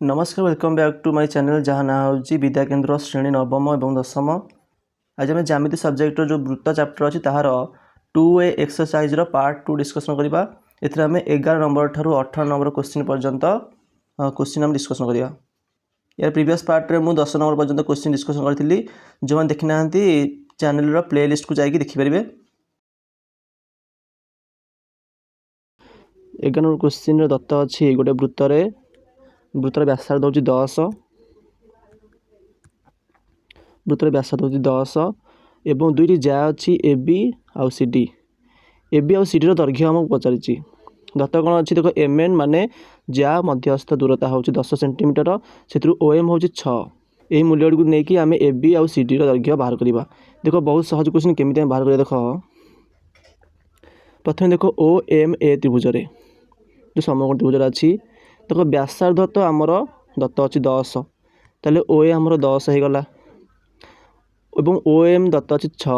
नमस्कार welcome back to my channel जहाँ ना हूँ विद्या केन्द्र श्रेणी नवम और 10म। आज आम ज्यामिति सब्जेक्ट जो वृत्त चैप्टर अच्छी तार 2A एक्सरसाइज पार्ट 2 डिस्कसन करवा। एथि आम 11 नंबर ठार 18 नंबर क्वेश्चन पर्यंत क्वेश्चन आम डिस्कसन करवा। यार प्रीवियस पार्ट रे मुझे 10 नंबर पर्यंत क्वेश्चन डिस्कसन करी। जो मैंने देखी ना चैनल प्लेलिस्ट को जाकि देखिपारे। 11 नंबर क्वेश्चन दत्त अच्छी गोटे वृत्तर व्यासार्ध हूँ 10, वृत्तर व्यासार्ध हूँ 10 एवं दुईटी जा अच्छी ए बी आउ सी डी। ए बी आउ सी डी दैर्घ्य आमको पचारि दत्त कौन अच्छी देख एम एन माने जा मध्यस्थ दूरता हूँ 10 सेंटीमीटर से ओ एम हूँ 6। यही मूल्य गुड़ नहीं आम ए बी आउ सी डी दैर्घ्य बाहर करवा। देख बहुत सहज क्वेश्चन केमी बाहर कर देख। प्रथम देख ओ एम ए त्रिभुज जो समकोण त्रिभुज अच्छी देख व्यासार्ध तो आमर दत्त अच्छी 10 ताले ओ ए आमर 10 हो गला और ओ एम दत्त अच्छी 6।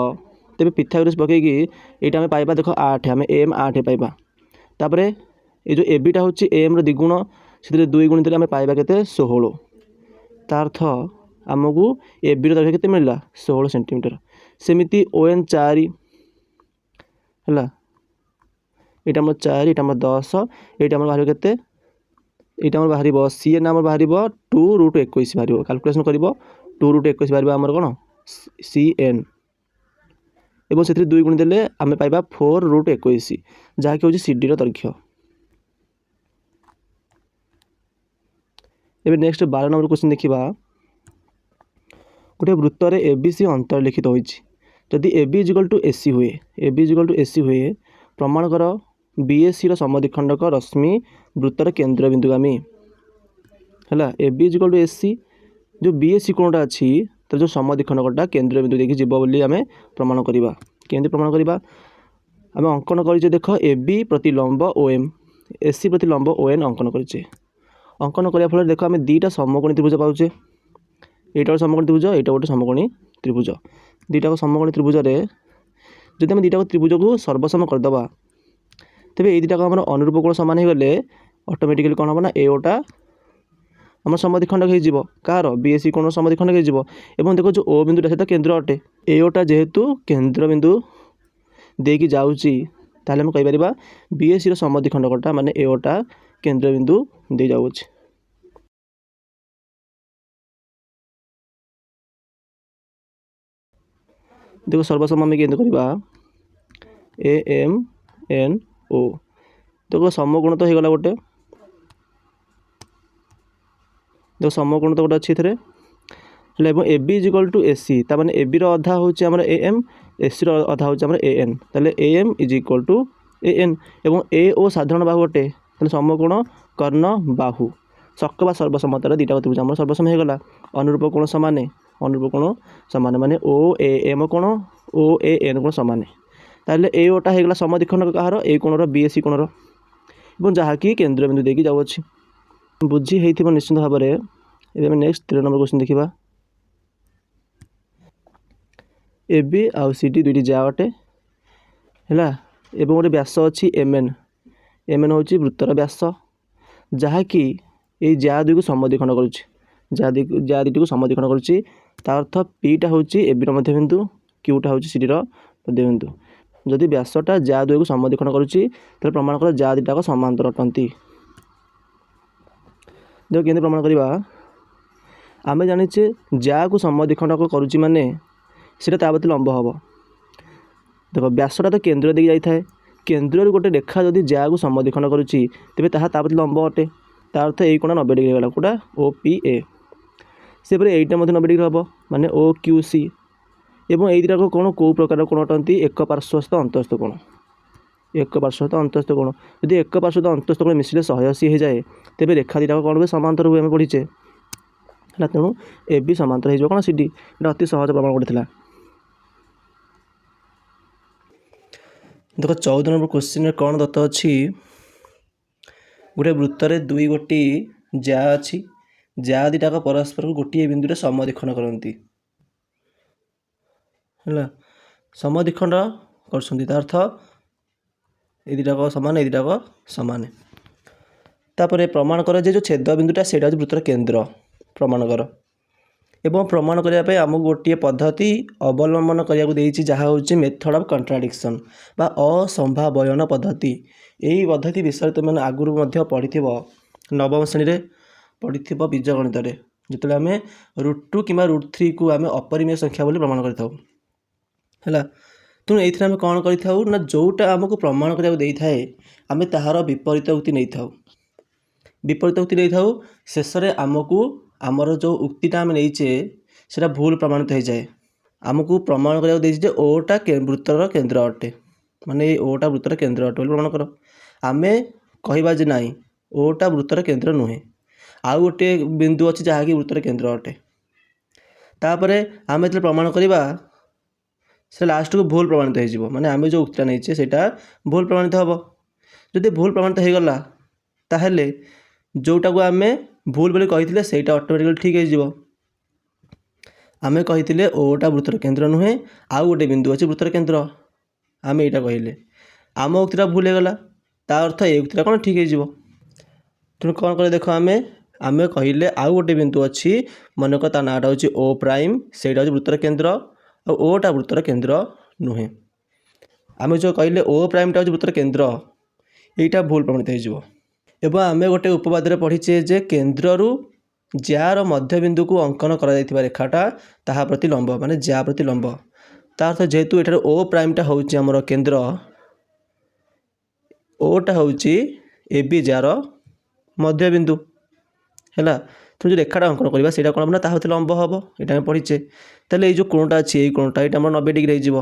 तेज पिथागोरस पकईकि यहाँ आम पाइबा देख 8 आम एम 8 पाइबा। तापर ये जो ए बीटा हूँ एम द्विगुण से 2 गुणित आम पाइबा के 16। तार्थ आमको ए बी दैर्घ्य के मिलला 16 सेंटीमीटर। सेमती ओ एन 4 है यहाँ आम 4 यहाँ आम 10 यहाँ आम बाहर के यहाँ बाहर सी एन आम बाहर 2√21 बाहर कैलकुलेसन कर 2√21 बाहर आमर कौन सी एन एवं से 2 गुणी देले आम पाइबा 4√21 जहाँकि हूँ सी डी दैर्घ्य। एवं नेक्स्ट 12 नंबर क्वेश्चन देखा। गोटे वृत्तर ए बी सी अंतर्लिखित होती जदि ए बी इजिकल टू ए सी हुए हुए प्रमाण कर बी ए सी समद्विखंडक रश्मि वृत्तर केन्द्र बिंदुगामी है। ए बी इजिकल टू ए सी जो बी ए सी कोणटा अच्छी तो जो समद्विखंडकटा केन्द्र बिंदु देखिए जीव बोली आम प्रमाण करवा। केमती प्रमाण करवा आम अंकन कर देख ए बी प्रति लंब ओ एम ए सी प्रति लंब ओ एन अंकन करें। अंकन करने फल देख आम दुईटा समकोणी त्रिभुज पाचे। यहाँ गोटे समकोणी त्रिभुज यहाँ गोटे समकोणी त्रिभुज दुईटा समकोणी त्रिभुज जब आम दुईटा त्रिभुज को सर्वसम करदे तेरे ये दुटा आम अनुरूप कोण सामान हो गले ऑटोमेटिकली कौन हम ना एटा आम समद्विखंडक हो कार बी ए सी कोण समद्विखंडक हो। देखो जो ओ बिंदुटा से केन्द्र अटे एटा जेहेतु केन्द्र बिंदु देकी जाऊँगी ताले हम कहीपर बी ए सी समद्विखंडकटा माने एटा केन्द्र बिंदु दे जाऊँगी। देखो सर्वसम आम केन्द्र करवा ए एम एन ओ देखो समकोण तो होगा गोटे देखो समकोण तो गोटे अच्छी थे ए बी इजिकल टू ए सी ताने ए बी अधा हूँ आम ए एम ए सी अधा हूँ आम ए एन ताले A M is equal to A N एवं ए ओ साधारण बाहु अटे समकोण कर्ण बाहु शक बा सर्वसमतार दुईटा त्रिभुज आम सर्वसम होगा। अनुरूप कोण सामान माने ओ ए एम कोण ओ ए एन कोण सामान ताले ए ओटा होगा समद्विखंडक कहार ए कोणर बी ए सी कोणर और जहाँकि केन्द्र बिंदु देकी जाऊँगी बुझी होती निश्चित भाव में। नेक्स्ट 13 नंबर क्वेश्चन देखा। ए बी आउ सी डी दुईटी जा अटे है गोटे व्यास अच्छी एम एन हूँ वृत्तर व्यास जहाँकि ये जा दुई को समद्विखंड करुच्ची जा दुईटी को समद्विखंड करुच्ची तार अर्थ पीटा हूँ ए बी मध्यबिंदु क्यूटा हूँ सी डी मध्यबिंदु। जदि व्यासटा जा दुई को समद्विखंड करुच्ची तो प्रमाण कर जा दुईटा समांतर अटंती। देख केमती प्रमाण करवा आम जाचे जा को समद्विखंडक करुच्ची माने सीटा ताबती लंब हम। देख व्यासटा तो केन्द्र देकी जाए केन्द्र गोटे रेखा जदि जा को समद्विखंड करुच्ची तेज ताबती लंब अटे तार अर्थ यही कोण 90 डिग्री होगा कोटा ओ पी ए से यहीटा 90 डिग्री हम माने ओ क्यू सी एवं ये दुटा कोण कौ प्रकार कोण अटंती एक पार्श्वस्थ अंतस्थ कोण एक पार्श्वस्थ अंतस्थ कोण यदि एक पार्श्वस्थ अंतस्थ कोण मिसिले 180 हो जाए तेज रेखा दुटा कौन हुए समांतर हुए आम पढ़ीचे है। तेणु ए बी समांतर हो कौन सी डी ये अति सहज प्रमाण करता। देख 14 नंबर क्वेश्चन कौन दत्त अच्छी गोटे वृत्तर दुई गोटी जा अच्छी जा दुटा परस्पर को गोटे बिंदु समद्विखंड करती है समद्विखंड कर अर्थ ये दुटाक समान ये दुटाक समान तापर प्रमाण कर जे जो छेद बिंदुटा से वृत्तर केन्द्र प्रमाण कर एवं प्रमाण करने आमको गोटे पद्धति अवलम्बन करने जहाँ हूँ मेथड ऑफ कंट्राडिक्शन बा असंभावयन पद्धति। यही पद्धति विषय तुमने आगुरी पढ़ी नवम श्रेणी में पढ़ी बीजगणित जिते आम √2 कि √3 को आम अपरिमेय संख्या बोली प्रमाण करा तेणु ये आम कौन कर जोटा आमको प्रमाण करने आम तार विपरीत उक्ति नहीं था विपरीत उक्ति नहीं था शेष में आमको आमर जो उक्तिटा आम नहींचे से भूल प्रमाणित हो जाए। आमको प्रमाण करा ओटा वृत्तर केन्द्र अटे माने ओटा वृत्तर केन्द्र अटे प्रमाण कर आम कहवा जे ना ओटा वृत्तर केन्द्र नुहे आउ गोटे बिंदु अच्छी जहाँकि वृत्तर केन्द्र अटे तापर आम जो प्रमाण करवा से लास्ट को भूल प्रमाणित हो माने आम जो उक्तिटा नहींचे सेटा भूल प्रमाणित हम जदि भूल प्रमाणित हो गला ताहले जोटा को आम भूल बोली कही सेटा ऑटोमेटिकली ठीक हो आम कही ओटा वृत्तर केन्द्र नुहे आउ गोटे बिंदु अच्छे वृत्तर केन्द्र आम यहाँ कहले आम उक्तिटा भूल होगला ता अर्थ ये उक्तिटा कौन ठीक हो तेणु कौन कर देख आम कहले आउ गोटे बिंदु अच्छी मनक ता नाटा हूँ ओ प्राइम से वृत्तर केन्द्र और ओटा वृत्तर केन्द्र नुहे आम जो कहले ओ प्राइमटा हूँ वृत्तर केन्द्र यहीटा भूल प्रमाणित हो एवं आम गोटे उपवाद पढ़ीचे जे केन्द्रु जार मध्यबिंदु को अंकन कर रेखाटा ताहा प्रति लंब माने ज्या प्रति लंब ता अर्थ जेहेतु एठार ओ प्राइमटा हूँ आमर केन्द्र ओटा हूँ ए बी जार मध्यबिंदु है तुम जो रेखाटा अंकन करवा से कौन ना ताहा लंब हम यहाँ पढ़ीचे तेल ये जो कोणटा अच्छी ये कोणटा ये 90 डिग्री हो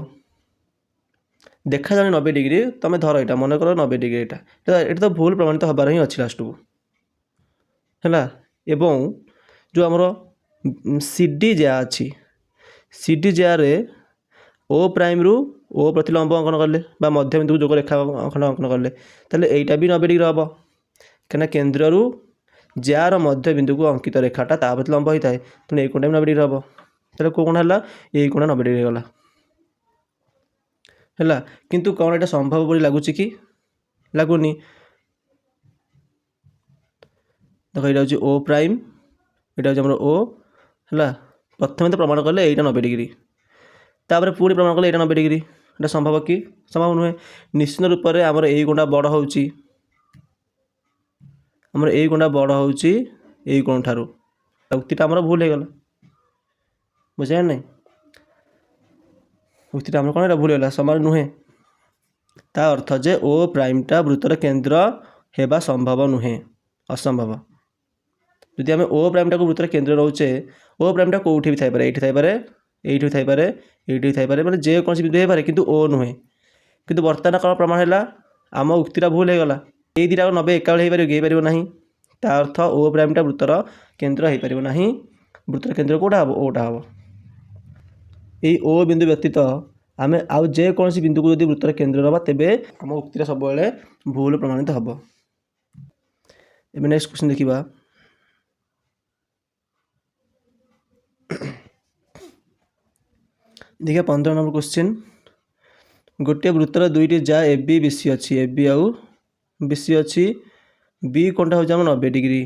देखा जाने 90 डिग्री तुम धर यहाँ मन कर 90 डिग्री यहाँ तो भूल प्रमाणित हबार ही अच्छी लास्ट को है एवं जो आमर सी डी ज्या अच्छी सी डी ज्या ओ प्राइम रु ओ प्रतिलंब अंकन कले मध्यबिंदु जो रेखा अंकन कले तेल यहीटा भी 90 डिग्री हम कहीं केन्द्रु जार मध्यबिंदु को अंकित रेखाटा ता प्रतिलंब होता है तेणु ये कोणटा भी 90 डिग्री हम तेल कौ कोण है यही कोण 90 डिग्री गला है किंतु कौन यहाँ संभव बोली लगुच कि लगुनि देख ये हूँ ओ प्राइम यहाँ हूँ ओ है प्रथम तो प्रमाण कले यहाँ 90 डिग्री तापर पुणी प्रमाण कले यहाँ 90 डिग्री यहाँ संभव कि संभव नुहे निश्चित रूप से आमर यही कोणटा बड़ हो आमर यही कोणटा बड़ हो कोण ठारू उक्तिटा आमर भूल हो गला बुझे ना उक्तिटा आम कौन भूल होगा सामान नुहे ता अर्थ जे ओ प्राइमटा वृत्तर केन्द्र हेबा संभव नुहे असंभव यदि आम ओ प्राइमटा को वृत्तर केन्द्र रोचे ओ प्राइमटा कौटी भी थाईपे ये थाईपे ये थाईपे ये थाईपे मैंने जेकोसी बिंदु हो पाए कि ओ नुहे कि बर्तमान कौन प्रमाण है आम उक्तिटा भूल हो गला ये दुटा 90 एका बेले हो पार ना ता अर्थ ओ प्राइमटा वृत्तर केन्द्र हो पार ना वृत्तर केन्द्र कौटा हम ओटा हम यही ओ बिंदु व्यतीत आम आउ जेकोसी बिंदु को यदि वृत्तर केन्द्र नवा तेबे आम उक्तिटा सब भूल प्रमाणित हम। नेक्स्ट क्वेश्चन देखा देखिए 15 नंबर क्वेश्चन गोटे वृत्तर दुईटी जा ए बी बी सी अच्छी ए बी आउ बी सी अच्छी बी कोणटा हूँ 90 डिग्री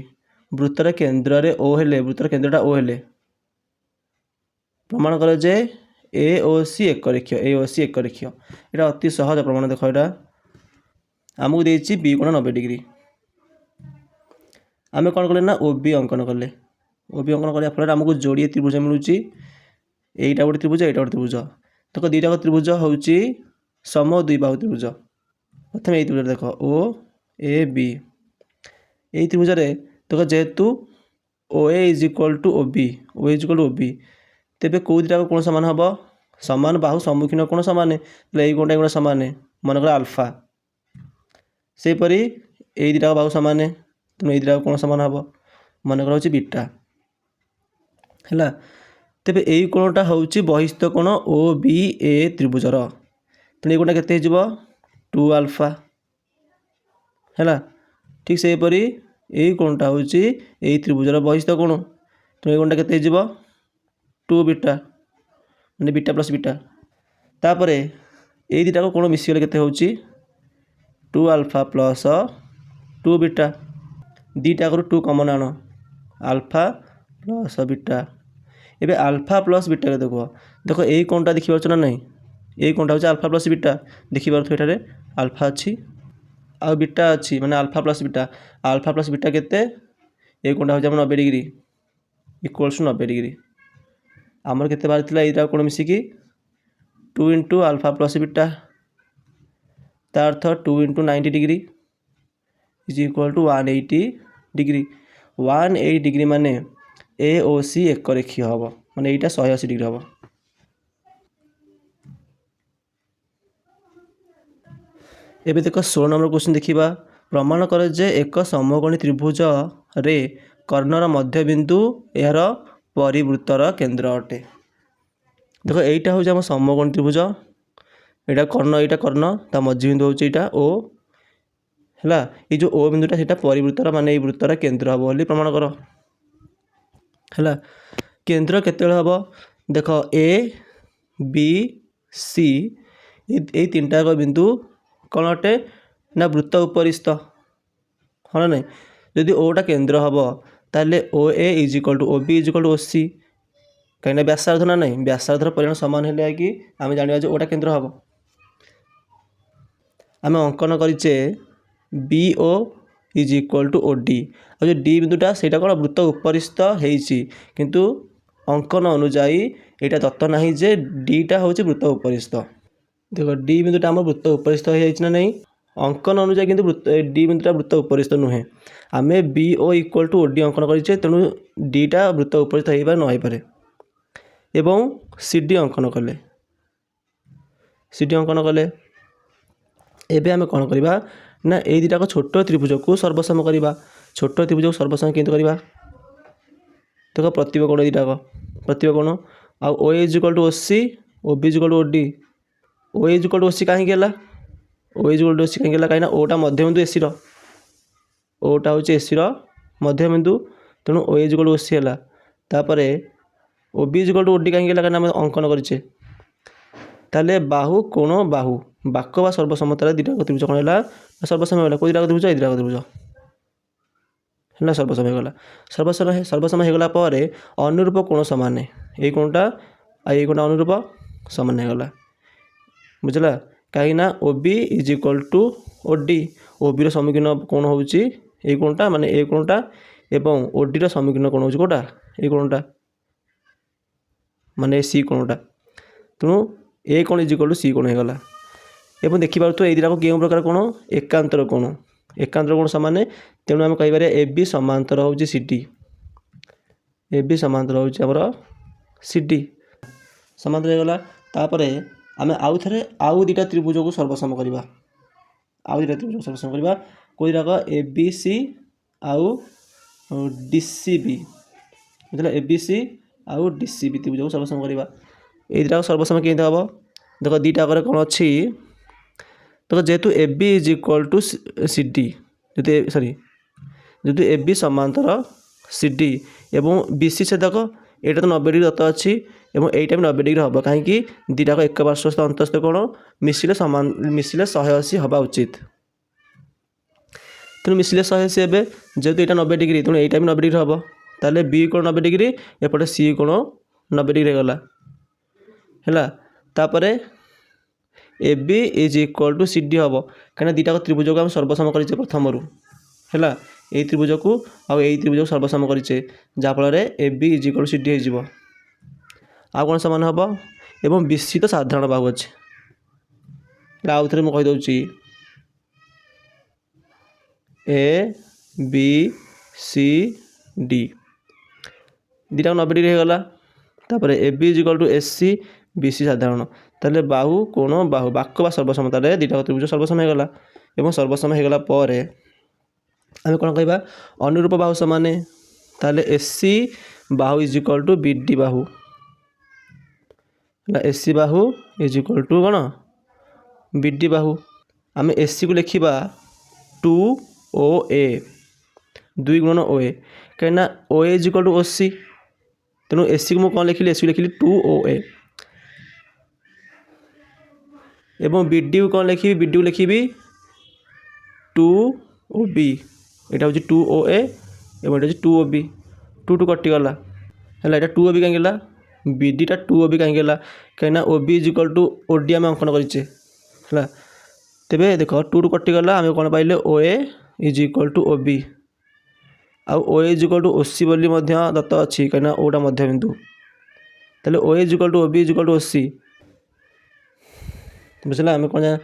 वृत्तर केन्द्र रे ओ हेले वृत्तर केन्द्रटा ओ हेले प्रमाण कर जे ए ओ सी एक रेखीय ए ओ सी एक रेखीय यहाँ अति सहज प्रमाण देख यहाँ आमको देती बी कोण 90 डिग्री आम कौन कले ना ओ बी अंकन कले ओ बी अंकन करने फल आमको जोड़े त्रिभुज मिलूँ यहीटा गोटे त्रिभुज यहाँ गोटे त्रिभुज देख दुईटा त्रिभुज हूँ सम द्विबाहु त्रिभुज प्रथम यही त्रिभुज देख ओ ए बी यही त्रिभुज देख जेहेतु O A is equal to O B O is equal to O B तेबे कौ दुटा कोण सामान हम सामान बाहु सम्मुखीन कोण सामान यही कोणटा कोण सामान मनकर आल्फा सेपरी यही दुटा बाहु सामान तेणु यही दुटा कोण सामान हम मनकर हूँ बीटा है तेबे यही कोणटा हूँ बहिस्थ कोण ओ बी ए त्रिभुजर तेणु ये कोणटा केते हो 2 आल्फा है ठीक सेपरी यही कोणटा हूँ यही त्रिभुजर बहिस्थ कोण तेणु ये कोणटा केते हो 2 बीटा मैंने बीटा प्लस बीटा तापर यही दुटा को कोण मिसीगले केते होची 2 आल्फा प्लस 2 बीटा दुईटा आगु टू कमन आण अल्फा प्लस बीटा एबे अल्फा प्लस बीटा के देख यही कोणटा देखिपार ना नहीं यही कोणटा हूँ अल्फा प्लस बीटा देखिपार एठारे अल्फा अच्छी आ बीटा अच्छी माने अल्फा प्लस बीटा केते यही कोणटा हूँ 90 डिग्री इक्वल्स 90 डिग्री आमर केते बाहर थिला एटा कोण मिसिकी 2 इंटू अल्फा प्लस बीटा तार अर्थ 2 into 90 degree is equal to 180 degree 180 degree माने ए ओ सी एक रेखीय हम माने यहाँ 180 डिग्री हम एबे देख 16 नंबर क्वेश्चन देखा प्रमाण कर जे एक समकोणी त्रिभुज रे कर्णर मध्यबिंदु यार परिवृत्तर केंद्र अटे देख यहीटा हूँ आम समकोणी त्रिभुज यहाँ कर्ण ता मध्यबिंदु हूँ यहाँ ओ है ये जो ओ बिंदुटा से परिवृत्तर माने ये वृत्तर केंद्र हम बोली प्रमाण कर है केंद्र केते हम देख ए बी सी ये तीन टाक बिंदु कौन अटे ना वृत्त उपरिस्थ हाँ ना जदि ओटा केंद्र हम ताले O A is equal to O B is equal to O C कहीं व्यासार्ध ना नहीं व्यासार्धर परिमाण सामान है कि आम जाना ओटा केंद्र हम आम अंकन करें B O is equal to O D और जो डी बिंदुटा से कौन वृत्त उपरिस्थ होती किंतु अंकन अनुजाई यहाँ दत्त ना जे डीटा हूँ वृत्त उपरिस्थ देख डी बिंदुटा आम वृत्त उपरिस्थ हो नहीं अंकन अनुजाई किंतु डी बिंदुटा वृत्त उपरिस्थ नुहे आम B O equal to O D अंकन करें तेणु डीटा वृत्त उपरिस्थ हो पारे न हो पारे एवं सी डी अंकन कले एबे आम कौन करवा ना ये दुटाक छोट त्रिभुज को सर्वसम करवा छोट त्रिभुज को सर्वसम केंद्र करवा देख प्रतिबकोण दुटाक प्रतिबकोण आ O is equal to O C O B is equal to O D O is equal to O C कहीं O is equal to O C कहीं कहीं ओटा मध्यबिंदु एसी ओटा हूँ एसी मध्यबिंदु तेणु O is equal to O C है तापर O B is equal to O D कहीं कहीं आम अंकन करें ताले बाहु कोण बाहु बाक बा सर्वसमतार दुटा त्रिभुज कौन है सर्वसम होगा कोई त्रिभुज ये त्रिभुज है सर्वसम होगा सर्वसम होगा पर अनुरूप कोण सामान ये कोणटा ये कोणटा अनुरूप सामान होगा बुझला कहीं O B is equal to O D O B सम्मुखीन कोण हूँ ये कोणटा माने ए कोणटा एवं ओ डी सम्मुखीन कोण हूँ कोटा ये कोणटा माने सी कोणटा तेणु ए कोण इज इक्वल टू सी कोण होगा एवं देखिपुर ये दुटा क्यों प्रकार कोण एकांतर कोण सामान तेणु आम कहीपर ए बी समांतर हूँ सी डी ए बी समांतर हूँ आमर सी डी समांतर होगा तापर आम आउ थे आउ दुटा त्रिभुज को सर्वसम करवा आउ दुटा त्रिभुज सर्वसम करवा कोई दुटाक ए बी सी आउ डी सी बी बुझे ए बी सी आउ डी सी बी त्रिभुज को सर्वसम करवा ये दुटा सर्वसम केमती हम देख दुटा कौन अच्छी देख जेहेतु A B is equal to C D sorry जेहेतु ए बी समांतर सी डी एवं बी सी छेदक यहाँ तो 90 डिग्री दत्त अच्छी और यहीटा भी 90 डिग्री हम कहीं दुटाक एक पार्श्वस्थ अंतस्थ कोण मिसिले सामान मिसिले 180 हवा उचित तेणु मिसिले 180 एवं जेहेतु यहाँ 90 डिग्री तेणु यहीटा भी 90 डिग्री हम ताले बी कोण 90 डिग्री एपटे सी कोण 90 डिग्री गला है तापर A B is equal to C D हम कहीं दुटाक त्रिभुज को आम सर्वसम करें प्रथम रू है यही त्रिभुज को आउ यही त्रिभुज को सर्वसम करें जहाँफल A B is equal to C D हो आउ कौन सामान हम एवं विस्तृत साधारण बाहु अच्छे आउ थे मुझे कहीदे ए बी सी डी दुटा 90 डिग्री होगा तापर A B is equal to S C B C साधारण ताले बाहु कोण बाहु बाक बा सर्वसमतार दुटा त्रिभुज सर्वसम होगा एवं सर्वसम होगा पर आम कौन कह अनुरूप बाहु सामान ताले एस सी बाहु is equal to B D बाहु एस सी बाहु इज इक्वल टू कौन बी डी बाहु आम एस सी को लिखा 2 ओ ए 2 गुणन ओ ए कहीं ओ A is equal to O सी तेणु एस सी को मुझे कौन लिखिली एस सी लिखिली 2 ओ ए एवं बी डी को कौन लिखी बी डी को लिखी 2 ओ बी यहाँ हूँ 2OA और ये 2OB 2 कटिगला है यहाँ 2OB कहीं BDटा 2OB कहीं कहीं OB is equal to OD आम अंकन करे है तेरे देख 2 कटिगला आम कौन पाइले OA is equal to OB आउ OA is equal to OC बोली दत्त अच्छी कहीं ओटा मध्यबिंदु तेल OA is equal to OB is equal to OC बुझला आम कौन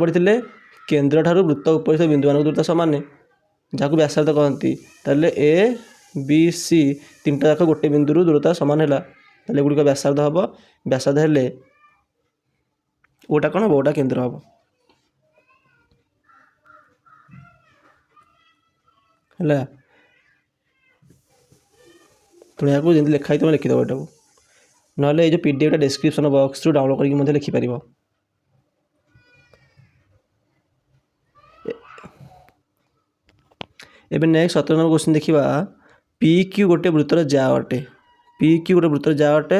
पढ़ी केन्द्र ठारू वृत्त उपरिस्थ बिंदु मान दूरता सामान जहाँ व्यासार्ध कहती ताले ABC 3टा जाक गोटे बिंदु दूरता सामान है ताले गुड़िक व्यासार्ध हम व्यासार्ध हेले ओटा कौन हम ओटा केन्द्र हम है पुणी यहाँ जमी लिखाई तुम लिखिदेव यहाँ ना ये PDF डिस्क्रिप्शन बॉक्स डाउनलोड करके लिखिपर एबे नेक्स्ट 17 नंबर क्वेश्चन देखा PQ गोटे वृत्तर जा अटे PQ गोटे वृत्तर जा अटे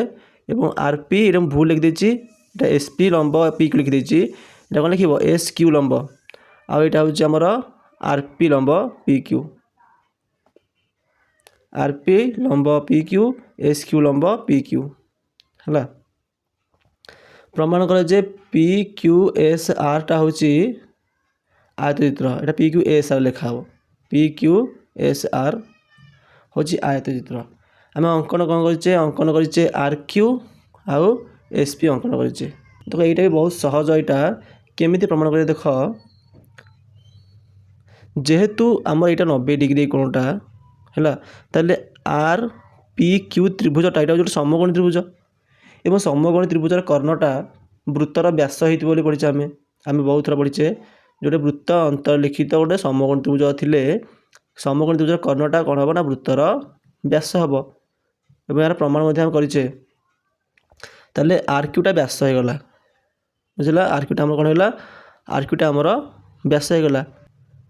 और RP ये भूल लिखिदेची ये SP लंब PQ लिखिदेची ये कौन लिख SQ लंब आईटा हूँ आमर RP लंब PQ RP लंब PQ SQ लंब PQ है प्रमाण कर जे PQSR टा हूँ आयतचित्र यहाँ PQSR लिखा हो PQSR हूँ आयतचित्र आम अंकन कौन करें अंकन करें RQ आउ SP अंकन करें देख यहाँ भी बहुत सहज यहाँ केमी प्रमाण कर देख जेहेतु आमर यहाँ 90 डिग्री कोणटा है ताले RPQ त्रिभुजटा यहाँ जो समकोणी त्रिभुज एवं समकोणी त्रिभुजर कर्णटा वृत्तर व्यास होती पढ़ी आम बहुत थर पढ़ीचे जोटे वृत्त अंतर्लिखित गोटे समकोणी त्रिभुज थिले समकोणी त्रिभुजर कर्णटा कौन हम ना वृत्तर व्यास हम और यार प्रमाण करें ताले RQटा व्यास होगला बुझला RQटा आम कौन है RQटा आमर व्यास होगला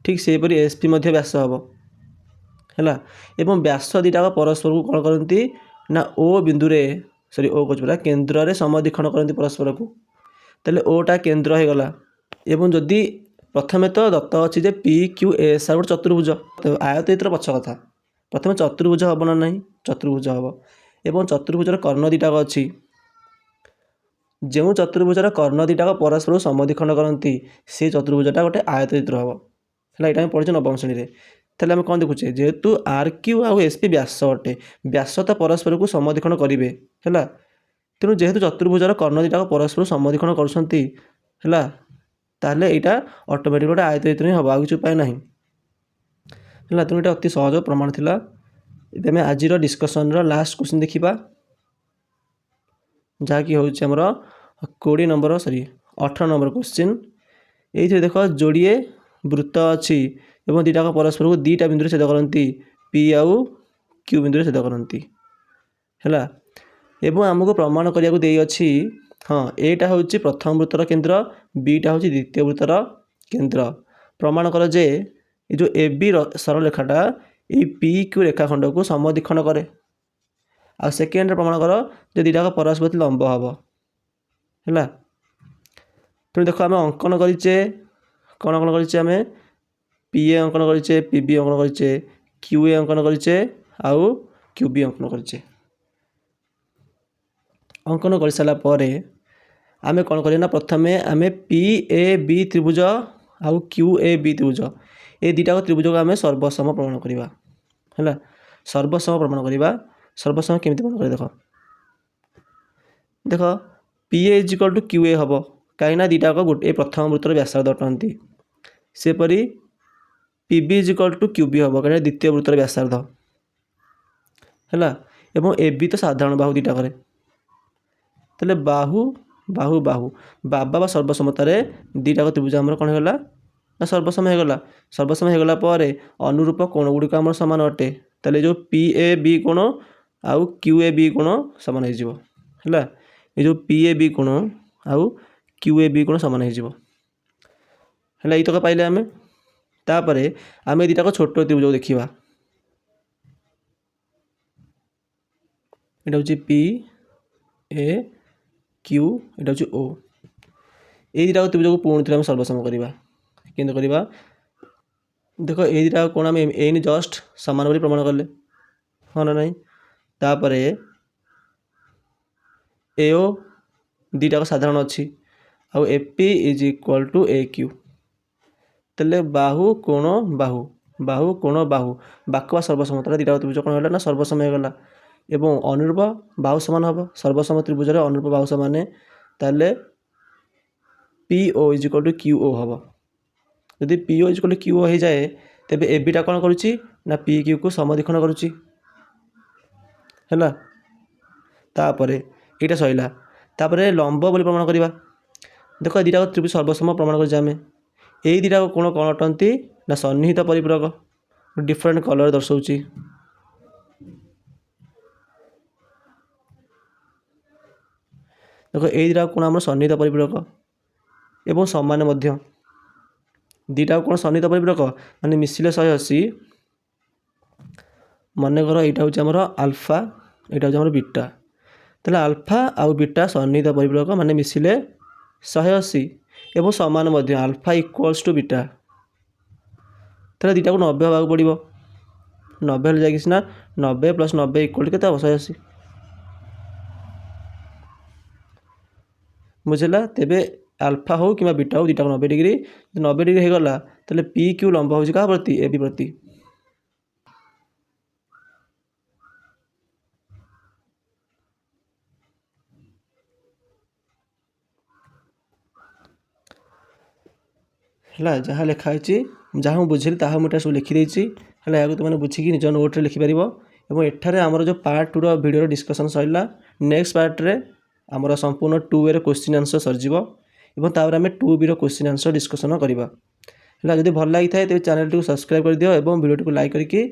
ठीक सेपरी SP व्यास हम है एवं व्यास दुटा परस्पर को कौन करती ना O बिंदु सॉरी O कह केन्द्र में समद्विखंड करती परस्पर को ताले ओटा केन्द्र होगला एवं जदि प्रथमे तो दत्त अच्छी जे PQSR गोटे चतुर्भुज आयतचित्र पक्ष कथा प्रथम चतुर्भुज हम ना ना चतुर्भुज हम एवं चतुर्भुजर कर्ण दुटा अच्छी जो चतुर्भुजर कर्ण दुटा परस्पर समद्विखंड करती से चतुर्भुजटा गोटे आयतचित्र हम है यहाँ पढ़े 9म श्रेणी में ताले आम कौन देखुचे जेहेतु RQ आउ SP व्यास अटे व्यास तो परस्पर को समद्विखंड करेंगे है तेणु जेहेतु चतुर्भुजर कर्ण दुटा परस्पर समद्विखंड कर ताहले यहाँ ऑटोमेटिक गोटे आयतचित्र ही हम आ कि उपाय ना है तेणु ये अति सहज प्रमाण थिला। इबे आम आज डिस्कसन लास्ट क्वेश्चन देखा जहाँकि हूँ आमर 20 नंबर सॉरी 18 नंबर क्वेश्चन ये देख जोड़िए वृत्त अच्छी एवं दुटा परस्पर को दुटा बिंदु छेद करती P आउ Q बिंदु छेद करती है एवं आमको प्रमाण करने दे अच्छी हाँ एटा हूँ प्रथम वृत्तर केन्द्र बीटा हूँ द्वितीय वृत्तर केन्द्र प्रमाण कर जे ये जो AB सरलरेखाटा ये PQ रेखाखंड को समद्विखंड करे आ सेकेंड प्रमाण कर जो दुटा परस्पर लंब हम है पुणी देख आम अंकन करें कौन अंकन करें आम PA अंकन करें PB अंकन करें QA अंकन करें आउ QB अंकन करें अंकन कर सारापर आम कौन करना प्रथम आम PAB त्रिभुज आउ QAB त्रिभुज ये दुटा त्रिभुज को आम सर्वसम प्रमाण करवा है सर्वसम प्रमाण करवा सर्वसम केमी प्रमाण कर देख देख PA is equal to QA हम कहीं दुटा गोटे प्रथम वृत्तर व्यासार्ध अटंती सेपरी PB is equal to QB हम कहीं द्वितीय वृत्तर व्यासार्ध है एवं AB तो साधारण बाहु दुटा करे ताले बाहु बाहु बाहु बाबा सर्वसमतार दुटा त्रिभुज आम कौन होगा ना सर्वसम होगला सर्वसम होगला अनुरूप कोण गुड़िक आम सामान अटे ताले जो PAB कोण आउ QAB कोण सामान हो ये जो PAB कोण आउ QAB कोण सामान हो है ये पाइले आम तापर आम दुटा छोट त्रिभुज देखा यहाँ हूँ PAQ यहाँ हूँ O ये दुटा त्रिभुज को पुणी थे सर्वसम करवा कि करवा देख ये कौन आम एन जस्ट सामान बोली प्रमाण कले हाँ ना नहीं तापर एओ दुईटा साधारण अच्छी आउ AP is equal to A Q तेल बाहु कोण बाहु बाहु कोण बाहु बाक सर्वसम तार दुईटा त्रिभुज कौन है ना सर्वसम हो गला एवं अनुरूप बाहु सामान हम सर्वसम त्रिभुज अनुरूप बाहु सामान ताले P O is equal to Q O हम जदि P O is equal to Q O हो जाए तेज एबिटा कौन करुच्ची ना पी क्यू को समद्विखंड करुच्ची है तापर यहाँ सैला तापर लंब बोली प्रमाण करवा देख दुईटा त्रिभुज सर्वसम प्रमाण करें यही दुईटा कोण कौन अटंती ना सन्निहित परिपूरक डिफरेंट कलर दर्शाऊँगी देख यही दुईटा कोण आम सन्निहित परिपूरक एवं सामान दुईटा कोण सन्निहित परिपूरक माने मिसिले 180 मनकर यहाँ हूँ आमर आल्फा यहाँ हूँ आमर बीटा तेल आल्फा आउ बीटा सन्निहित परिपूरक माने मिसिले 180 एवं सामान आल्फा इक्वल्स टू बीटा तेल दुईटा को 90 हाँ पड़ो 90 हेल्ले जाकि सीना 90 + 90 इक्वल के 180 बुझेगा तेबे आल्फा हो कि बीटा हो दुईटा 90 डिग्री 90 डिग्री हो गला तेल पी क्यू लंब हो क्या प्रति ए बी प्रति है जहाँ लिखाई जहाँ बुझेली ताहा मुझे सब लिखिदे है या तुमने बुझिकी निज नोट्रे लिखिपर और एठारे आमर जो पार्ट 2 वीडियो डिस्कसन सरला नेक्स्ट पार्ट्रे आमर संपूर्ण 2A क्वेश्चन आंसर सरजिव और तापर आम 2B क्वेश्चन आंसर डिस्कसन करवा है जब भल लगी था तेज चैनल टी सब्सक्राइब कर दियो और वीडियो को लाइक करके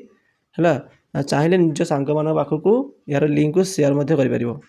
है चाहिए निज सांग मान पाखक यार लिंक को शेयर कर।